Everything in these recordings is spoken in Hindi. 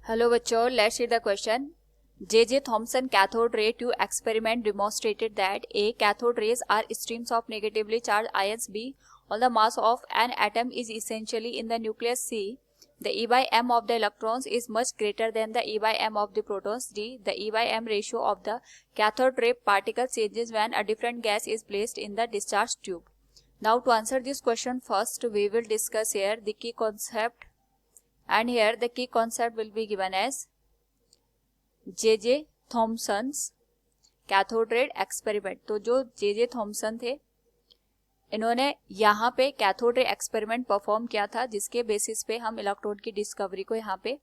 Hello बच्चों, let's read the question. J.J. Thomson cathode ray tube experiment demonstrated that A. Cathode rays are streams of negatively charged ions. B. All the mass of an atom is essentially in the nucleus. C. The E by M of the electrons is much greater than the E by M of the protons. D. The E by M ratio of the cathode ray particle changes when a different gas is placed in the discharge tube. Now to answer this question, first we will discuss here the key concept. And here the key concept will be given as J.J. Thomson's cathode ray experiment. तो जो J.J. थॉमसन थे, इन्होंने यहाँ पे कैथोड रे एक्सपेरिमेंट परफॉर्म किया था, जिसके बेसिस पे हम इलेक्ट्रॉन की डिस्कवरी को यहाँ पे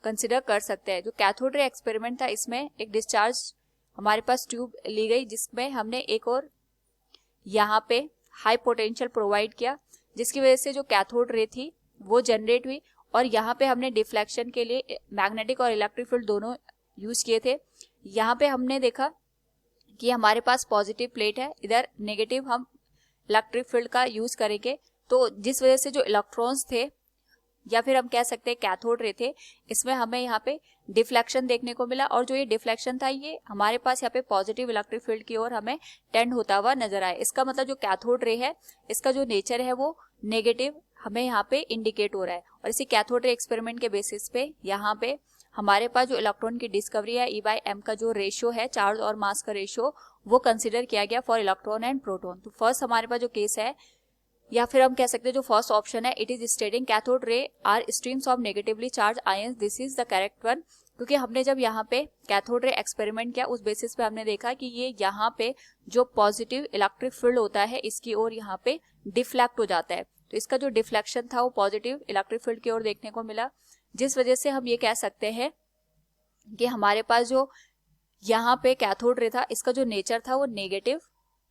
कंसिडर कर सकते हैं. जो कैथोड रे एक्सपेरिमेंट था, इसमें एक डिस्चार्ज हमारे पास ट्यूब ली गई, जिसमें हमने एक और यहाँ पे हाई पोटेंशियल प्रोवाइड किया, जिसकी वजह से जो कैथोड रे थी वो जनरेट हुई. और यहाँ पे हमने डिफ्लेक्शन के लिए मैग्नेटिक और इलेक्ट्रिक फील्ड दोनों यूज किए थे. यहाँ पे हमने देखा कि हमारे पास पॉजिटिव प्लेट है, इधर नेगेटिव हम इलेक्ट्रिक फील्ड का यूज करेंगे. तो जिस वजह से जो इलेक्ट्रॉन्स थे, या फिर हम कह सकते हैं कैथोड रे थे, इसमें हमें यहाँ पे डिफ्लेक्शन देखने को मिला. और जो ये डिफ्लेक्शन था, ये हमारे पास यहाँ पे पॉजिटिव इलेक्ट्रिक फील्ड की ओर हमें टेंड होता हुआ नजर आया. इसका मतलब जो कैथोड रे है, इसका जो नेचर है वो नेगेटिव हमें यहाँ पे इंडिकेट हो रहा है. और इसी कैथोड रे एक्सपेरिमेंट के बेसिस पे यहाँ पे हमारे पास जो इलेक्ट्रॉन की डिस्कवरी है, ई बाय एम का जो रेशियो है, चार्ज और मास का रेशियो, वो कंसिडर किया गया फॉर इलेक्ट्रॉन एंड प्रोटॉन. तो फर्स्ट हमारे पास जो केस है, या फिर हम कह सकते हैं जो फर्स्ट ऑप्शन है, it is stating cathode ray are streams of negatively charge ions. This is the correct one. क्योंकि हमने जब यहाँ पे कैथोड रे एक्सपेरिमेंट किया, उस बेसिस पे हमने देखा कि ये यहाँ पे जो पॉजिटिव इलेक्ट्रिक फील्ड होता है, इसकी ओर यहाँ पे डिफ्लेक्ट हो जाता है. तो इसका जो डिफ्लेक्शन था वो पॉजिटिव इलेक्ट्रिक फील्ड की ओर देखने को मिला, जिस वजह से हम ये कह सकते हैं कि हमारे पास जो यहाँ पे कैथोड रे था, इसका जो नेचर था वो नेगेटिव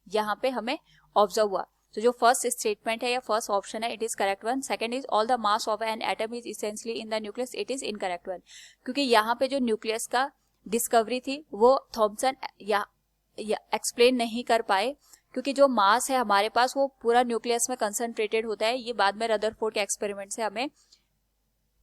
यहाँ पे हमें ऑब्जर्व हुआ. तो जो फर्स्ट स्टेटमेंट है या फर्स्ट ऑप्शन है, it is correct one. Second is all the mass of an atom is essentially in the nucleus. It is incorrect one. क्योंकि यहाँ पे जो न्यूक्लियस का डिस्कवरी थी वो थॉमसन या एक्सप्लेन नहीं कर पाए, क्योंकि जो मास है हमारे पास वो पूरा न्यूक्लियस में कंसंट्रेटेड होता है. ये बाद में रदरफोर्ड के एक्सपेरिमेंट से हमें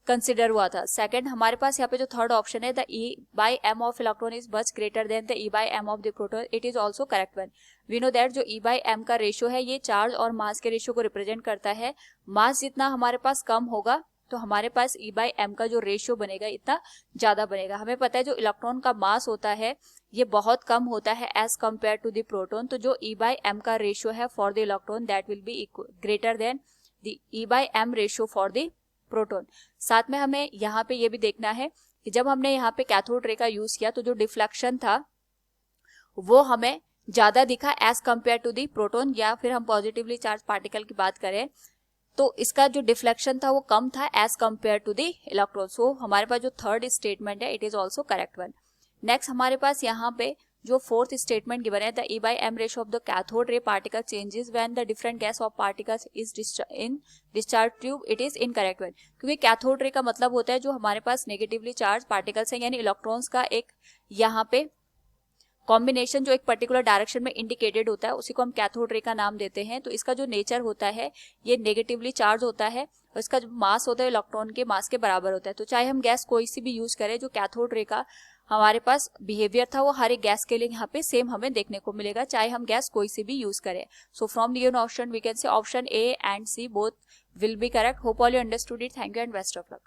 कंसिडर हुआ था. सेकंड हमारे पास यहाँ पे जो थर्ड ऑप्शन है, the e by m of electron is much greater than the e by m of the proton. It is also correct one. We know that जो ई बाय एम का रेशियो है, ये चार्ज और मास के रेशियो को रिप्रेजेंट करता है. मास जितना हमारे पास कम होगा, तो हमारे पास ई बाय एम का जो रेशियो बनेगा इतना ज्यादा बनेगा. हमें पता है जो इलेक्ट्रॉन का मास होता है ये बहुत कम होता है as compare to the proton. तो जो ई बाय एम का रेशियो है for the electron, that will be greater than the e by m ratio for the proton. साथ में हमें यहाँ पे ये भी देखना है कि जब हमने यहाँ पे कैथोड रे का यूज किया, तो जो डिफ्लेक्शन था वो हमें ज्यादा दिखा as compare to the proton. या फिर हम पॉजिटिवली चार्ज पार्टिकल की बात करें, तो इसका जो डिफ्लेक्शन था वो कम था as compare to the electron. So हमारे पास जो थर्ड स्टेटमेंट है, it is also correct one. Next हमारे पास यहाँ पे जो फोर्थ स्टेटमेंट गिवन है, the e by m ratio of the cathode ray particle changes when the different gas of particles is in discharge tube. It is incorrect one. क्योंकि कैथोड रे का मतलब होता है जो हमारे पास नेगेटिवली चार्ज पार्टिकल्स हैं, यानी इलेक्ट्रॉन्स का एक यहाँ पे कॉम्बिनेशन जो एक पर्टिकुलर डायरेक्शन में इंडिकेटेड होता है, उसी को हम कैथोड रे का नाम देते हैं. तो इसका जो नेचर होता है ये नेगेटिवली चार्ज होता है, और इसका जो मास होता है इलेक्ट्रॉन के मास के बराबर होता है. तो चाहे हम गैस कोई सी भी यूज करें, जो कैथोड रे का हमारे पास बिहेवियर था वो हर एक गैस के लिए यहाँ पे सेम हमें देखने को मिलेगा, चाहे हम गैस कोई सी भी यूज करें. So from the given option we can say option A and C both will be correct. Hope all you understood it. Thank you and best of luck.